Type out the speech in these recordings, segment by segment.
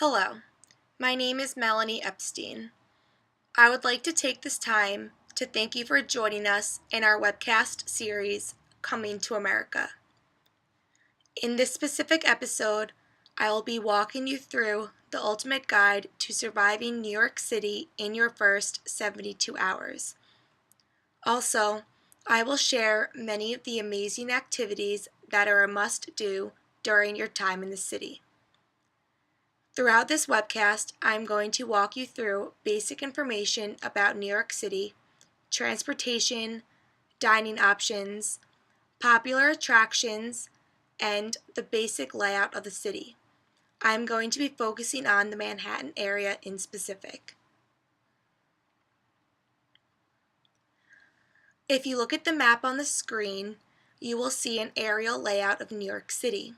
Hello, my name is Melanie Epstein. I would like to take this time to thank you for joining us in our webcast series, Coming to America. In this specific episode, I will be walking you through the ultimate guide to surviving New York City in your first 72 hours. Also, I will share many of the amazing activities that are a must-do during your time in the city. Throughout this webcast, I'm going to walk you through basic information about New York City, transportation, dining options, popular attractions, and the basic layout of the city. I'm going to be focusing on the Manhattan area in specific. If you look at the map on the screen, you will see an aerial layout of New York City.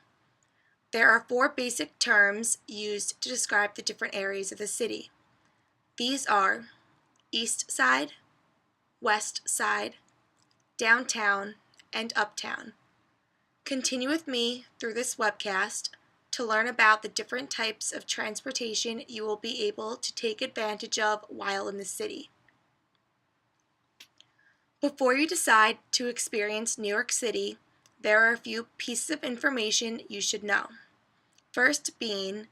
There are 4 basic terms used to describe the different areas of the city. These are East Side, West Side, Downtown, and Uptown. Continue with me through this webcast to learn about the different types of transportation you will be able to take advantage of while in the city. Before you decide to experience New York City, there are a few pieces of information you should know. First being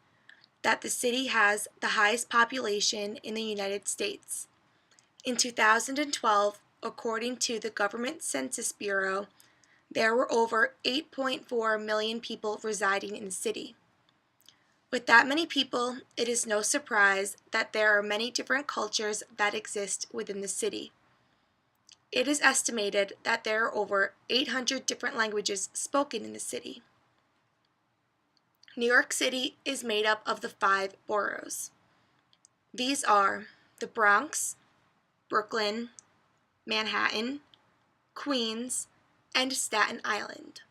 that the city has the highest population in the United States. In 2012, according to the Government Census Bureau, there were over 8.4 million people residing in the city. With that many people, it is no surprise that there are many different cultures that exist within the city. It is estimated that there are over 800 different languages spoken in the city. New York City is made up of the 5 boroughs. These are the Bronx, Brooklyn, Manhattan, Queens, and Staten Island.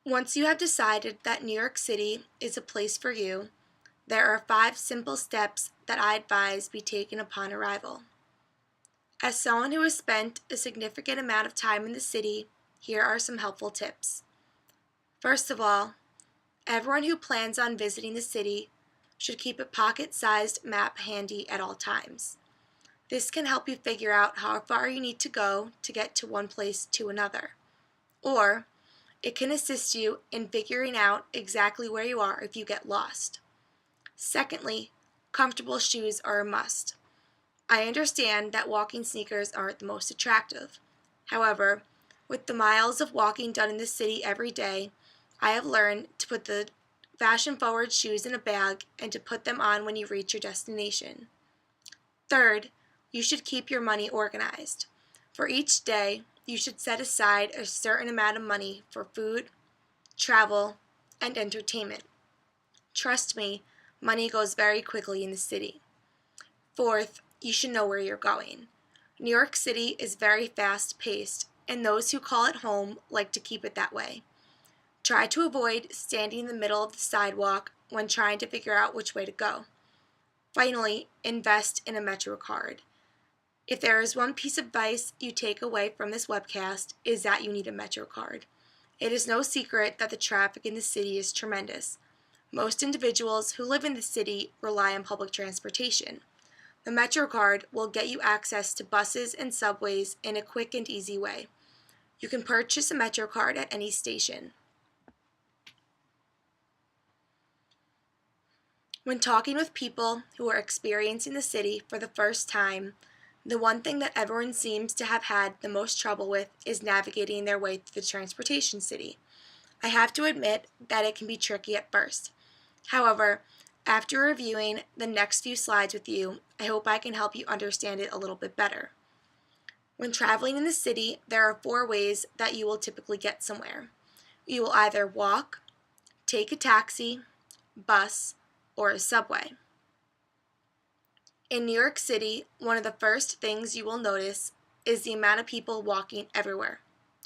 Once you have decided that New York City is a place for you, there are 5 simple steps that I advise be taken upon arrival. As someone who has spent a significant amount of time in the city, here are some helpful tips. First of all, everyone who plans on visiting the city should keep a pocket-sized map handy at all times. This can help you figure out how far you need to go to get to one place to another. Or, it can assist you in figuring out exactly where you are if you get lost. Secondly, comfortable shoes are a must. I understand that walking sneakers aren't the most attractive. However, with the miles of walking done in the city every day, I have learned to put the fashion-forward shoes in a bag and to put them on when you reach your destination. Third, you should keep your money organized. For each day, you should set aside a certain amount of money for food, travel, and entertainment. Trust me, money goes very quickly in the city. Fourth, you should know where you're going. New York City is very fast-paced, and those who call it home like to keep it that way. Try to avoid standing in the middle of the sidewalk when trying to figure out which way to go. Finally, invest in a Metro card. If there is one piece of advice you take away from this webcast, is that you need a Metro card. It is no secret that the traffic in the city is tremendous. Most individuals who live in the city rely on public transportation. The Metro card will get you access to buses and subways in a quick and easy way. You can purchase a Metro card at any station. When talking with people who are experiencing the city for the first time, the one thing that everyone seems to have had the most trouble with is navigating their way through the transportation city. I have to admit that it can be tricky at first. However, after reviewing the next few slides with you, I hope I can help you understand it a little bit better. When traveling in the city, there are 4 ways that you will typically get somewhere. You will either walk, take a taxi, bus, or a subway. In New York City, one of the first things you will notice is the amount of people walking everywhere,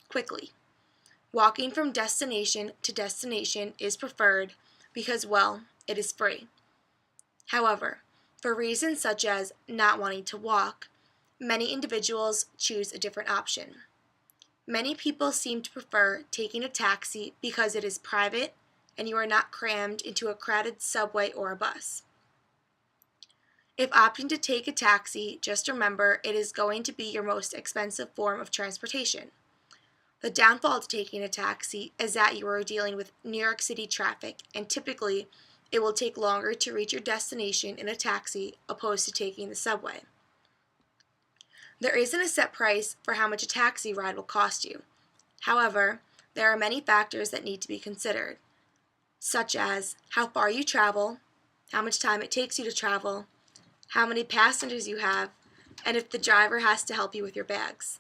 quickly. Walking from destination to destination is preferred because, well, it is free. However, for reasons such as not wanting to walk, many individuals choose a different option. Many people seem to prefer taking a taxi because it is private and you are not crammed into a crowded subway or a bus. If opting to take a taxi, just remember it is going to be your most expensive form of transportation. The downfall to taking a taxi is that you are dealing with New York City traffic, and typically it will take longer to reach your destination in a taxi opposed to taking the subway. There isn't a set price for how much a taxi ride will cost you. However, there are many factors that need to be considered, such as how far you travel, how much time it takes you to travel, how many passengers you have, and if the driver has to help you with your bags.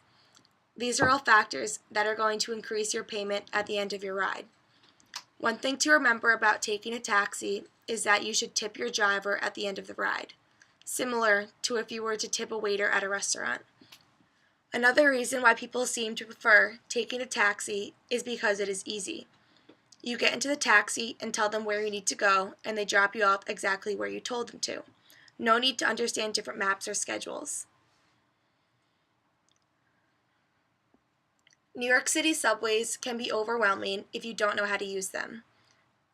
These are all factors that are going to increase your payment at the end of your ride. One thing to remember about taking a taxi is that you should tip your driver at the end of the ride, similar to if you were to tip a waiter at a restaurant. Another reason why people seem to prefer taking a taxi is because it is easy. You get into the taxi and tell them where you need to go, and they drop you off exactly where you told them to. No need to understand different maps or schedules. New York City subways can be overwhelming if you don't know how to use them.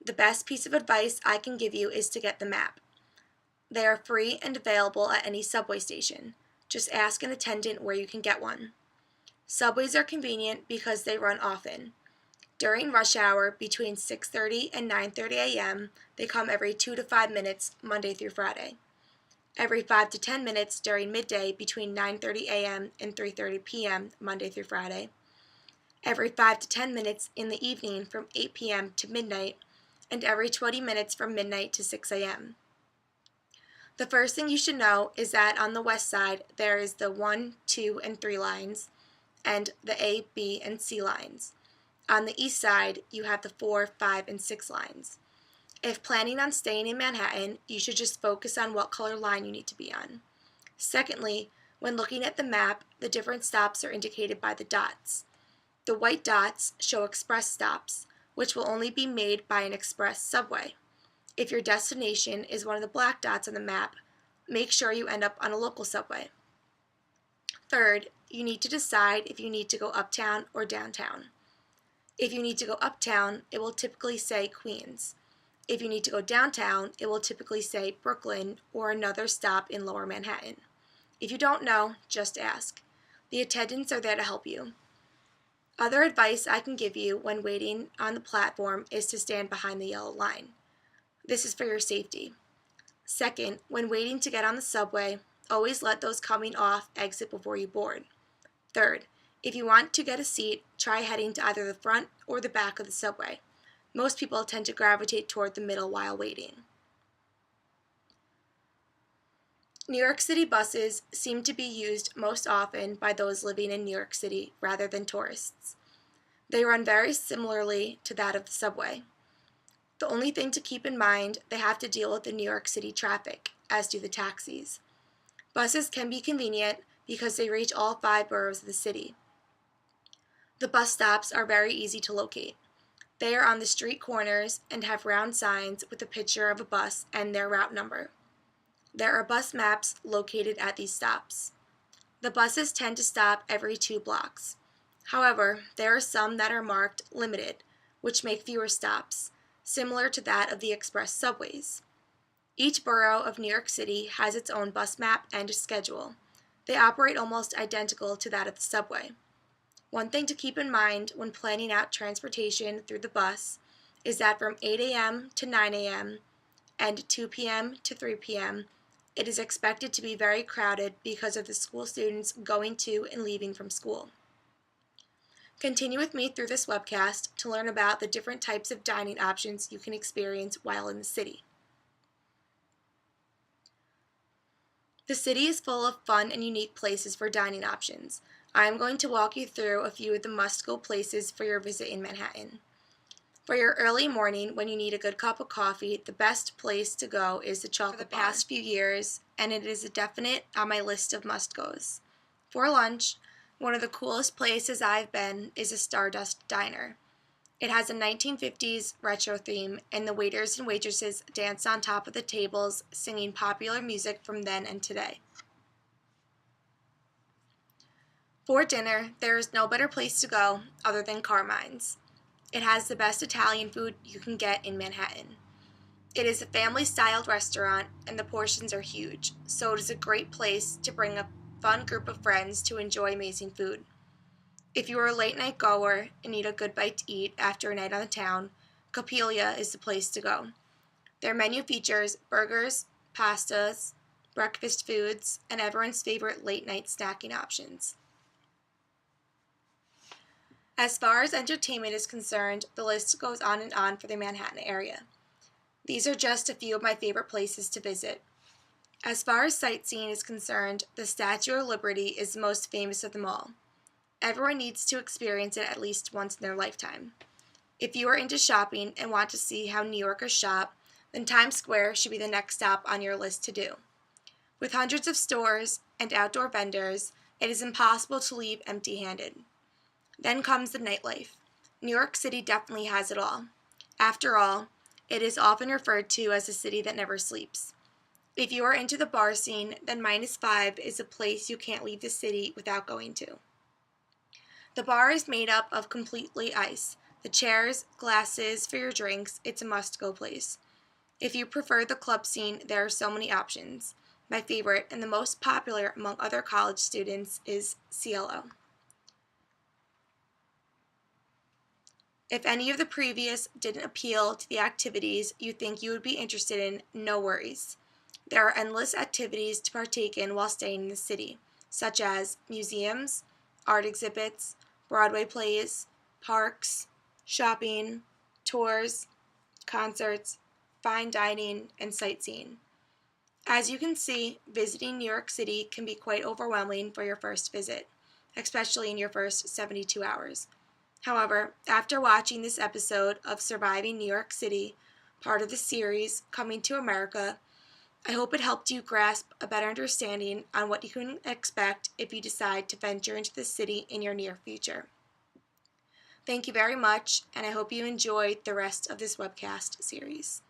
The best piece of advice I can give you is to get the map. They are free and available at any subway station. Just ask an attendant where you can get one. Subways are convenient because they run often. During rush hour between 6:30 and 9:30 a.m., they come every 2 to 5 minutes Monday through Friday. Every 5 to 10 minutes during midday between 9:30 a.m. and 3:30 p.m. Monday through Friday. Every 5 to 10 minutes in the evening from 8 p.m. to midnight, and every 20 minutes from midnight to 6 a.m. The first thing you should know is that on the west side there is the 1, 2, and 3 lines, and the A, B, and C lines. On the east side, you have the 4, 5, and 6 lines. If planning on staying in Manhattan, you should just focus on what color line you need to be on. Secondly, when looking at the map, the different stops are indicated by the dots. The white dots show express stops, which will only be made by an express subway. If your destination is one of the black dots on the map, make sure you end up on a local subway. Third, you need to decide if you need to go uptown or downtown. If you need to go uptown, it will typically say Queens. If you need to go downtown, it will typically say Brooklyn or another stop in Lower Manhattan. If you don't know, just ask. The attendants are there to help you. Other advice I can give you when waiting on the platform is to stand behind the yellow line. This is for your safety. Second, when waiting to get on the subway, always let those coming off exit before you board. Third, if you want to get a seat, try heading to either the front or the back of the subway. Most people tend to gravitate toward the middle while waiting. New York City buses seem to be used most often by those living in New York City rather than tourists. They run very similarly to that of the subway. The only thing to keep in mind, they have to deal with the New York City traffic, as do the taxis. Buses can be convenient because they reach all 5 boroughs of the city. The bus stops are very easy to locate. They are on the street corners and have round signs with a picture of a bus and their route number. There are bus maps located at these stops. The buses tend to stop every 2 blocks. However, there are some that are marked limited, which make fewer stops, similar to that of the express subways. Each borough of New York City has its own bus map and schedule. They operate almost identical to that of the subway. One thing to keep in mind when planning out transportation through the bus is that from 8 a.m. to 9 a.m. and 2 p.m. to 3 p.m., it is expected to be very crowded because of the school students going to and leaving from school. Continue with me through this webcast to learn about the different types of dining options you can experience while in the city. The city is full of fun and unique places for dining options. I am going to walk you through a few of the must-go places for your visit in Manhattan. For your early morning, when you need a good cup of coffee, the best place to go is the Chocolate Bar. For the past few years, and it is a definite on my list of must-goes. For lunch, one of the coolest places I've been is a Stardust Diner. It has a 1950s retro theme, and the waiters and waitresses dance on top of the tables, singing popular music from then and today. For dinner, there is no better place to go other than Carmine's. It has the best Italian food you can get in Manhattan. It is a family-styled restaurant and the portions are huge, so it is a great place to bring a fun group of friends to enjoy amazing food. If you are a late-night goer and need a good bite to eat after a night on the town, Coppelia is the place to go. Their menu features burgers, pastas, breakfast foods, and everyone's favorite late-night snacking options. As far as entertainment is concerned, the list goes on and on for the Manhattan area. These are just a few of my favorite places to visit. As far as sightseeing is concerned, the Statue of Liberty is the most famous of them all. Everyone needs to experience it at least once in their lifetime. If you are into shopping and want to see how New Yorkers shop, then Times Square should be the next stop on your list to do. With hundreds of stores and outdoor vendors, it is impossible to leave empty-handed. Then comes the nightlife. New York City definitely has it all. After all, it is often referred to as a city that never sleeps. If you are into the bar scene, then -5 is a place you can't leave the city without going to. The bar is made up of completely ice. The chairs, glasses for your drinks, it's a must-go place. If you prefer the club scene, there are so many options. My favorite and the most popular among other college students is CLO. If any of the previous didn't appeal to the activities you think you would be interested in, no worries. There are endless activities to partake in while staying in the city, such as museums, art exhibits, Broadway plays, parks, shopping, tours, concerts, fine dining, and sightseeing. As you can see, visiting New York City can be quite overwhelming for your first visit, especially in your first 72 hours. However, after watching this episode of Surviving New York City, part of the series Coming to America, I hope it helped you grasp a better understanding on what you can expect if you decide to venture into the city in your near future. Thank you very much, and I hope you enjoyed the rest of this webcast series.